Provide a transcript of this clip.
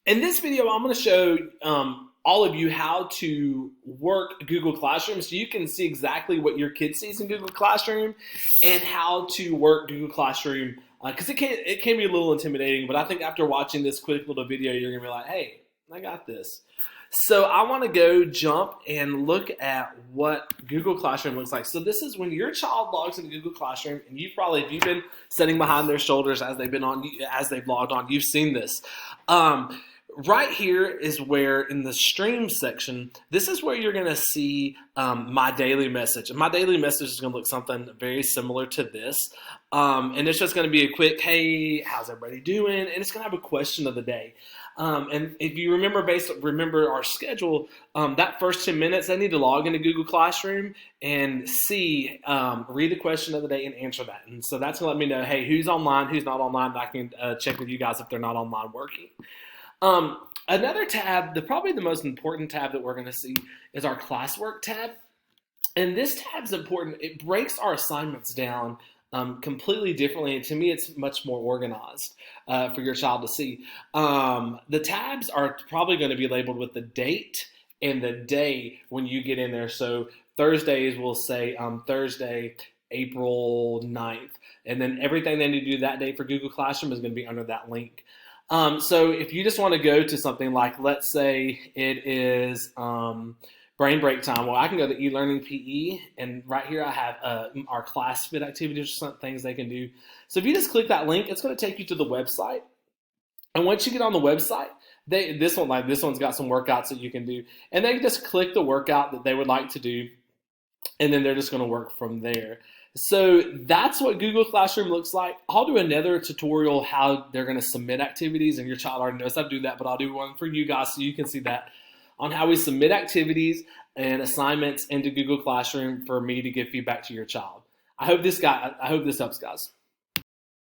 In this video, I'm going to show all of you how to work Google Classroom so you can see exactly what your kid sees in Google Classroom and how to work Google Classroom because it can be a little intimidating, but I think after watching this quick little video, you're going to be like, hey, I got this. So I want to go jump and look at what Google Classroom looks like. So this is when your child logs into Google Classroom, and if you've been sitting behind their shoulders as they've logged on, you've seen this. Right here is where in the stream section, this is where you're going to see my daily message. And my daily message is going to look something very similar to this. And it's just going to be a quick, hey, how's everybody doing? And it's going to have a question of the day. And if you remember our schedule, that first 10 minutes, they need to log into Google Classroom and read the question of the day and answer that. And so that's going to let me know, hey, who's online, who's not online, and I can check with you guys if they're not online working. Another tab, probably the most important tab that we're going to see is our classwork tab. And this tab's important. It breaks our assignments down completely differently. And to me, it's much more organized for your child to see. The tabs are probably going to be labeled with the date and the day when you get in there. So Thursdays will say Thursday, April 9th. And then everything they need to do that day for Google Classroom is going to be under that link. So if you just want to go to something like, let's say it is brain break time, well, I can go to eLearning PE, and right here I have our class fit activities or some things they can do. So if you just click that link, it's going to take you to the website. And once you get on the website, this one's got some workouts that you can do, and they just click the workout that they would like to do, and then they're just going to work from there. So that's what Google Classroom looks like. I'll do another tutorial how they're going to submit activities, and your child already knows how to do that, but I'll do one for you guys so you can see that on how we submit activities and assignments into Google Classroom for me to give feedback to your child. I hope this helps, guys.